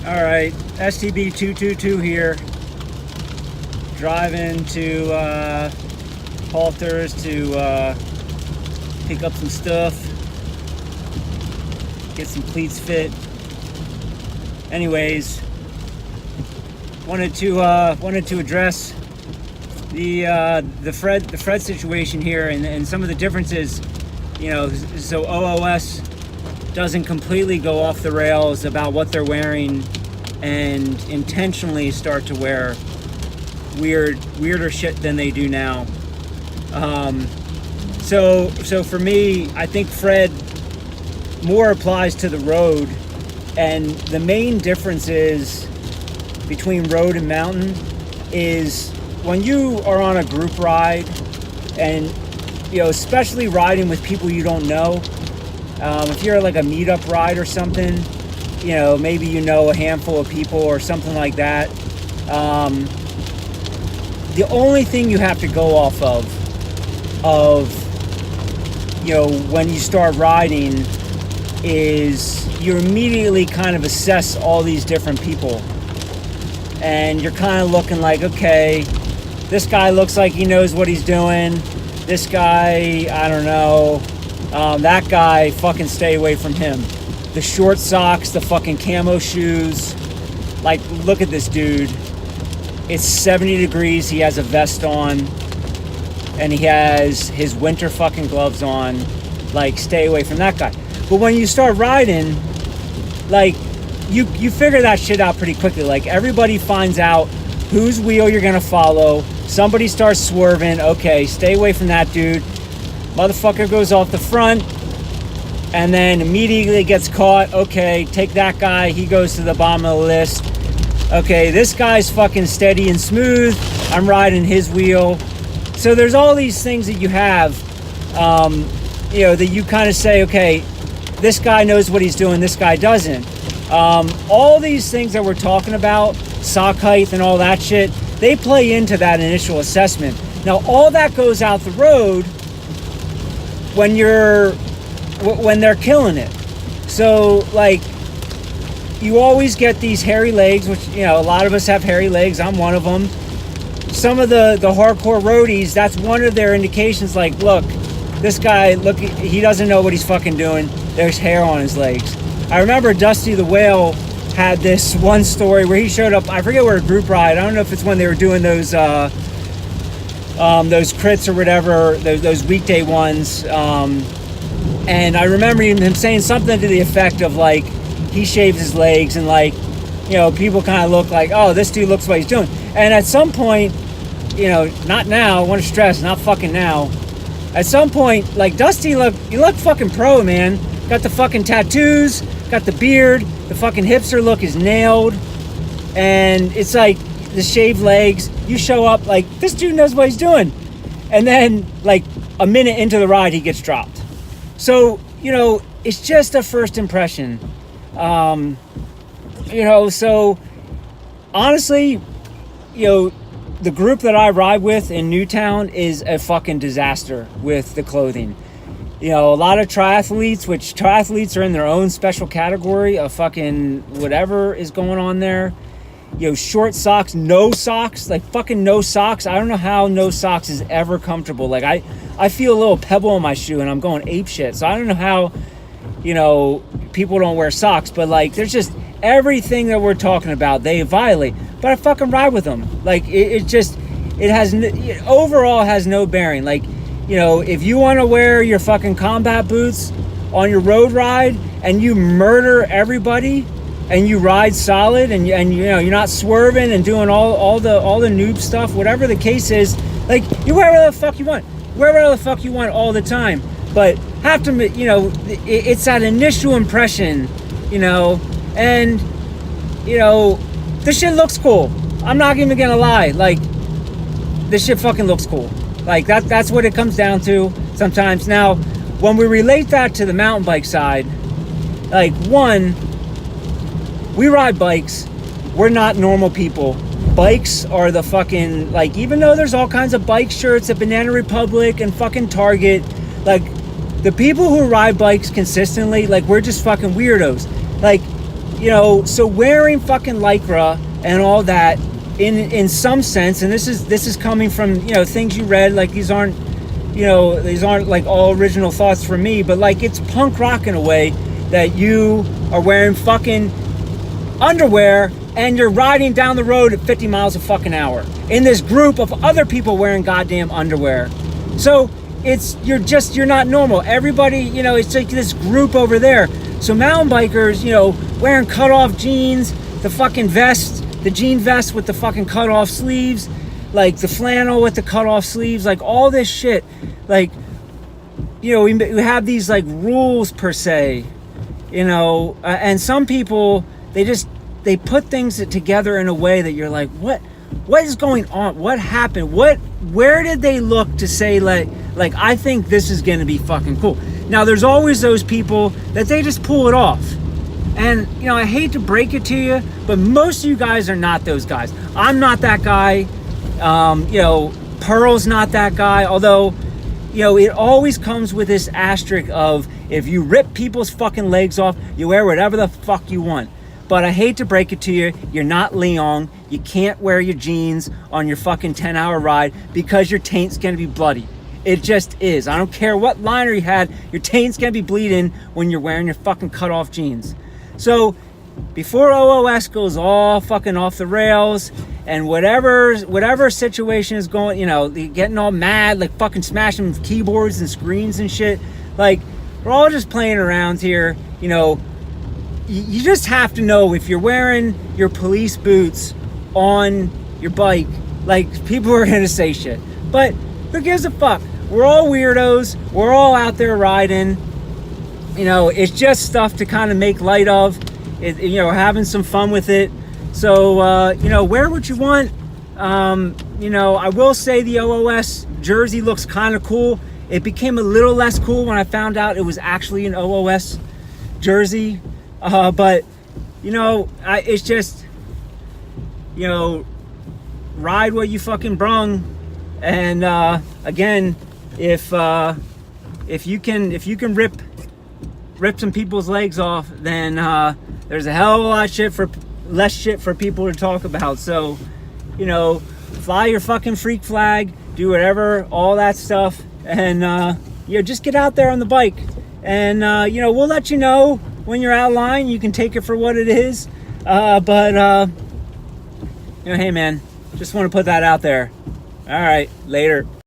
All right, STB 222 here, driving to Halters to pick up some stuff, get some cleats fit. Anyways, wanted to address the Fred situation here and some of the differences. You know, so OOS doesn't completely go off the rails about what they're wearing and intentionally start to wear weirder shit than they do now. So for me, I think Fred more applies to the road, and the main difference is between road and mountain is when you are on a group ride, and you know, especially riding with people you don't know. If you're like a meetup ride or something, you know, maybe you know a handful of people or something like that. The only thing you have to go off of, you know, when you start riding is you immediately kind of assess all these different people. And you're kind of looking like, okay, this guy looks like he knows what he's doing. This guy, I don't know. That guy, fucking stay away from him. The short socks, the fucking camo shoes. Like, look at this dude. It's 70 degrees. He has a vest on. And he has his winter fucking gloves on. Like, stay away from that guy. But when you start riding, like, you figure that shit out pretty quickly. Like, everybody finds out whose wheel you're gonna follow. Somebody starts swerving. Okay, stay away from that dude. Motherfucker goes off the front and then immediately gets caught. Okay, take that guy. He goes to the bottom of the list. Okay, this guy's fucking steady and smooth. I'm riding his wheel. So there's all these things that you have, you know, that you kind of say, okay, this guy knows what he's doing, this guy doesn't. All these things that we're talking about, sock height and all that shit, they play into that initial assessment. Now, all that goes out the road when they're killing it. So, like, you always get these hairy legs, which, you know, a lot of us have hairy legs. I'm one of them. Some of the hardcore roadies, that's one of their indications. Like, look, this guy, look, he doesn't know what he's fucking doing. There's hair on his legs. I remember Dusty the Whale had this one story where he showed up. I forget where, a group ride. I don't know if it's when they were doing those crits or whatever, those weekday ones. And I remember him saying something to the effect of, like, he shaves his legs and, like, you know, people kind of look like, oh, this dude looks what he's doing. And at some point, you know, not now, I want to stress, not fucking now. At some point, like, Dusty, you look fucking pro, man. Got the fucking tattoos, got the beard, the fucking hipster look is nailed. And it's like the shaved legs. You show up like, this dude knows what he's doing. And then, like, a minute into the ride, he gets dropped. So, you know, it's just a first impression. You know, so honestly, you know, the group that I ride with in Newtown is a fucking disaster with the clothing. You know, a lot of triathletes, which triathletes are in their own special category of fucking whatever is going on there. You know, short socks, no socks, like fucking no socks. I don't know how no socks is ever comfortable. Like, I feel a little pebble in my shoe and I'm going ape shit. So I don't know how, you know, people don't wear socks, but like, there's just everything that we're talking about, they violate. But I fucking ride with them. Like, it overall has no bearing. Like, you know, if you want to wear your fucking combat boots on your road ride and you murder everybody and you ride solid and you know, you're not swerving and doing all the noob stuff, whatever the case is, like, you wear whatever the fuck you want. Wear whatever the fuck you want all the time. But have to, you know, it's that initial impression, you know, and, you know, this shit looks cool. I'm not even gonna lie. Like, this shit fucking looks cool. Like, that's what it comes down to sometimes. Now, when we relate that to the mountain bike side, like, one, we ride bikes. We're not normal people. Bikes are the fucking, like, even though there's all kinds of bike shirts at Banana Republic and fucking Target, like, the people who ride bikes consistently, like, we're just fucking weirdos. Like, so wearing fucking Lycra and all that, in some sense, and this is coming from, things you read, like these aren't like all original thoughts from me, but like it's punk rock in a way that you are wearing fucking underwear and you're riding down the road at 50 miles a fucking hour in this group of other people wearing goddamn underwear. So you're not normal. Everybody, it's like this group over there. So mountain bikers, wearing cut-off jeans, the fucking vest, the jean vest with the fucking cut-off sleeves, like the flannel with the cut-off sleeves, like all this shit. Like, we have these like rules per se, and some people, they put things together in a way that you're like, what is going on? What happened? Where did they look to say like I think this is going to be fucking cool? Now there's always those people that they just pull it off. And, I hate to break it to you, but most of you guys are not those guys. I'm not that guy. Pearl's not that guy. Although, it always comes with this asterisk of if you rip people's fucking legs off, you wear whatever the fuck you want. But I hate to break it to you, you're not Leon. You can't wear your jeans on your fucking 10-hour ride because your taint's gonna be bloody. It just is. I don't care what liner you had, your taint's gonna be bleeding when you're wearing your fucking cut-off jeans. So, before OOS goes all fucking off the rails, and whatever situation is going, they're getting all mad, like fucking smashing keyboards and screens and shit, like, we're all just playing around here, You just have to know if you're wearing your police boots on your bike, like, people are gonna say shit. But who gives a fuck? We're all weirdos. We're all out there riding. It's just stuff to kind of make light of. Having some fun with it. So, wear what you want. I will say the OOS jersey looks kind of cool. It became a little less cool when I found out it was actually an OOS jersey. But, it's just, ride what you fucking brung. And, again, if you can rip some people's legs off, then, there's a hell of a lot less shit for people to talk about. So, fly your fucking freak flag, do whatever, all that stuff. And, just get out there on the bike. And, we'll let you know when you're out of line. You can take it for what it is. But hey man, just want to put that out there. All right, later.